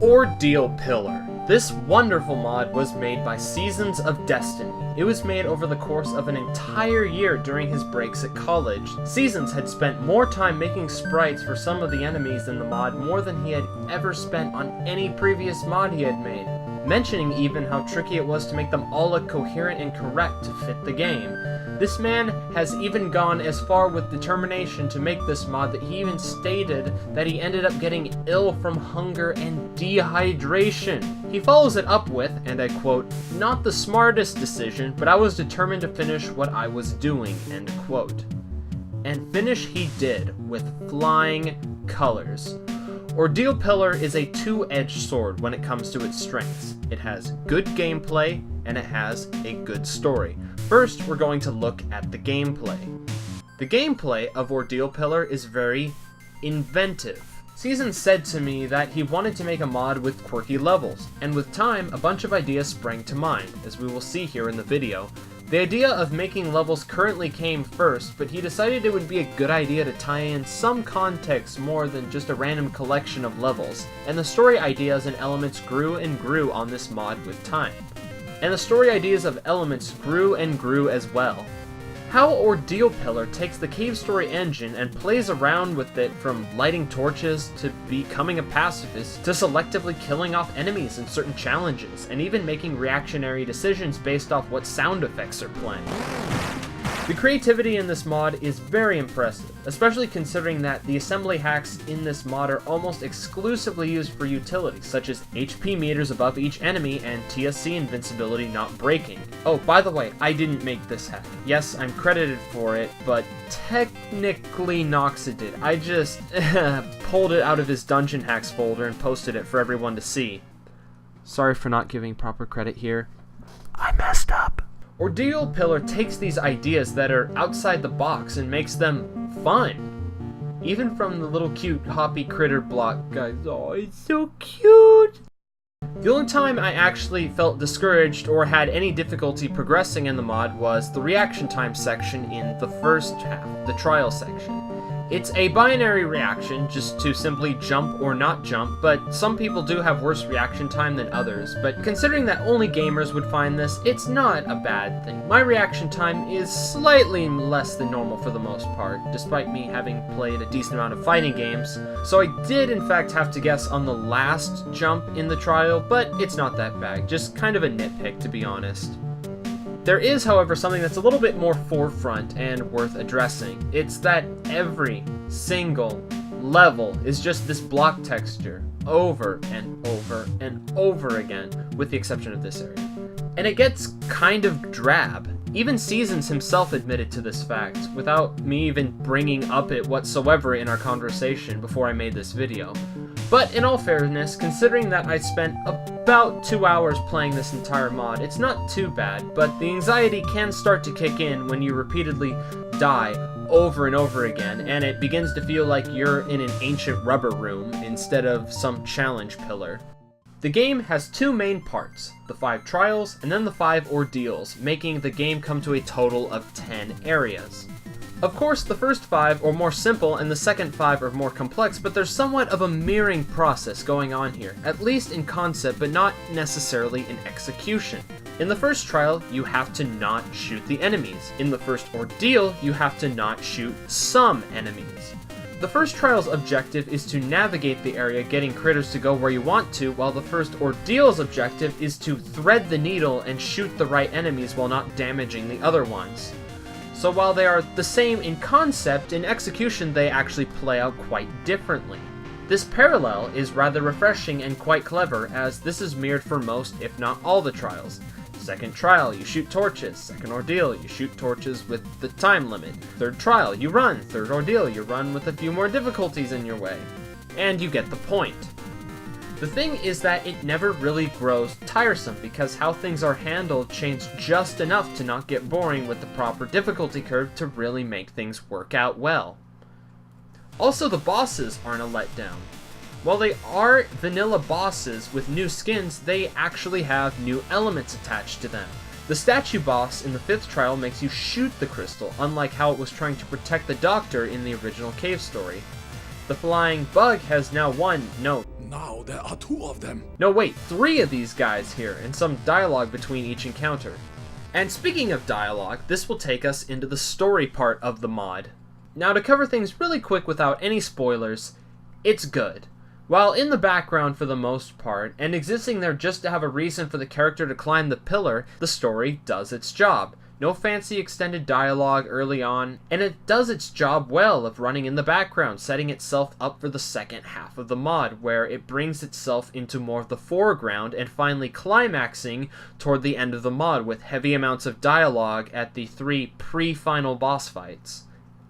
Ordeal Pillar. This wonderful mod was made by Seasons of Destiny. It was made over the course of an entire year during his breaks at college. Seasons had spent more time making sprites for some of the enemies in the mod more than he had ever spent on any previous mod he had made, mentioning even how tricky it was to make them all look coherent and correct to fit the game. This man has even gone as far with determination to make this mod that he even stated that he ended up getting ill from hunger and dehydration. He follows it up with, and I quote, "Not the smartest decision, but I was determined to finish what I was doing," end quote. And finish he did, with flying colors. Ordeal Pillar is a two-edged sword when it comes to its strengths. It has good gameplay, and it has a good story. First, we're going to look at the gameplay. The gameplay of Ordeal Pillar is very inventive. Seasons said to me that he wanted to make a mod with quirky levels, and with time, a bunch of ideas sprang to mind, as we will see here in the video. The idea of making levels currently came first, but he decided it would be a good idea to tie in some context more than just a random collection of levels, and the story ideas and elements grew and grew on this mod with time. And the story ideas of elements grew and grew as well. How Ordeal Pillar takes the cave story engine and plays around with it from lighting torches to becoming a pacifist to selectively killing off enemies in certain challenges and even making reactionary decisions based off what sound effects are playing. The creativity in this mod is very impressive, especially considering that the assembly hacks in this mod are almost exclusively used for utilities, such as HP meters above each enemy and TSC invincibility not breaking. Oh, by the way, I didn't make this hack. Yes, I'm credited for it, but technically Noxa did. I just pulled it out of his dungeon hacks folder and posted it for everyone to see. Sorry for not giving proper credit here. I messed up. Ordeal Pillar takes these ideas that are outside the box and makes them fun. Even from the little cute hoppy critter block guys. Oh, it's so cute! The only time I actually felt discouraged or had any difficulty progressing in the mod was the reaction time section in the first half, the trial section. It's a binary reaction, just to simply jump or not jump, but some people do have worse reaction time than others, but considering that only gamers would find this, it's not a bad thing. My reaction time is slightly less than normal for the most part, despite me having played a decent amount of fighting games, so I did in fact have to guess on the last jump in the trial, but it's not that bad, just kind of a nitpick to be honest. There is, however, something that's a little bit more forefront and worth addressing. It's that every single level is just this block texture over and over and over again, with the exception of this area. And it gets kind of drab. Even Seasons himself admitted to this fact, without me even bringing up it whatsoever in our conversation before I made this video. But in all fairness, considering that I spent about 2 hours playing this entire mod, it's not too bad, but the anxiety can start to kick in when you repeatedly die over and over again, and it begins to feel like you're in an ancient rubber room instead of some challenge pillar. The game has two main parts, the 5 trials and then the 5 ordeals, making the game come to a total of 10 areas. Of course, the first 5 are more simple and the second 5 are more complex, but there's somewhat of a mirroring process going on here, at least in concept, but not necessarily in execution. In the first trial, you have to not shoot the enemies. In the first ordeal, you have to not shoot some enemies. The first trial's objective is to navigate the area, getting critters to go where you want to, while the first ordeal's objective is to thread the needle and shoot the right enemies while not damaging the other ones. So while they are the same in concept, in execution they actually play out quite differently. This parallel is rather refreshing and quite clever, as this is mirrored for most, if not all, the trials. Second trial, you shoot torches. Second ordeal, you shoot torches with the time limit. Third trial, you run. Third ordeal, you run with a few more difficulties in your way. And you get the point. The thing is that it never really grows tiresome, because how things are handled change just enough to not get boring with the proper difficulty curve to really make things work out well. Also, the bosses aren't a letdown. While they are vanilla bosses with new skins, they actually have new elements attached to them. The statue boss in the 5th trial makes you shoot the crystal, unlike how it was trying to protect the doctor in the original cave story. The flying bug has now Now there are 2 of them. no wait, 3 of these guys here, and some dialogue between each encounter. And speaking of dialogue, this will take us into the story part of the mod. Now to cover things really quick without any spoilers, it's good. While in the background for the most part, and existing there just to have a reason for the character to climb the pillar, the story does its job. No fancy extended dialogue early on, and it does its job well of running in the background, setting itself up for the second half of the mod, where it brings itself into more of the foreground and finally climaxing toward the end of the mod with heavy amounts of dialogue at the 3 pre-final boss fights,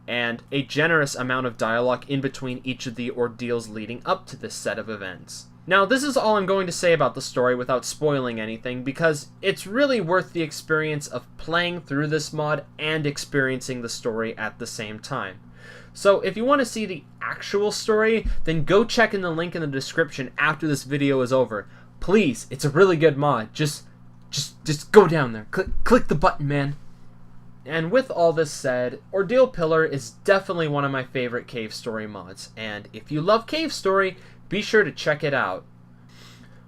and a generous amount of dialogue in between each of the ordeals leading up to this set of events. Now, this is all I'm going to say about the story without spoiling anything, because it's really worth the experience of playing through this mod and experiencing the story at the same time. So if you want to see the actual story, then go check in the link in the description after this video is over. Please, it's a really good mod. Just go down there. Click the button, man. And with all this said, Ordeal Pillar is definitely one of my favorite cave story mods, and if you love cave story, be sure to check it out.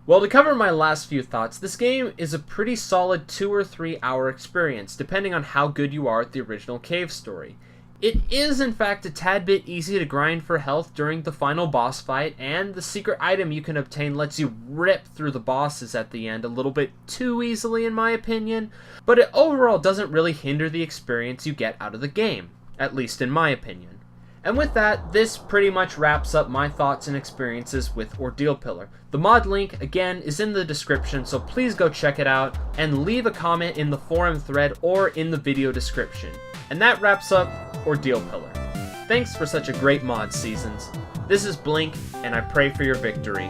Well, to cover my last few thoughts, this game is a pretty solid 2 or 3 hour experience, depending on how good you are at the original cave story. It is in fact a tad bit easy to grind for health during the final boss fight, and the secret item you can obtain lets you rip through the bosses at the end a little bit too easily in my opinion, but it overall doesn't really hinder the experience you get out of the game, at least in my opinion. And with that, this pretty much wraps up my thoughts and experiences with Ordeal Pillar. The mod link, again, is in the description, so please go check it out, and leave a comment in the forum thread or in the video description. And that wraps up Ordeal Pillar. Thanks for such a great mod, Seasons. This is Blink, and I pray for your victory.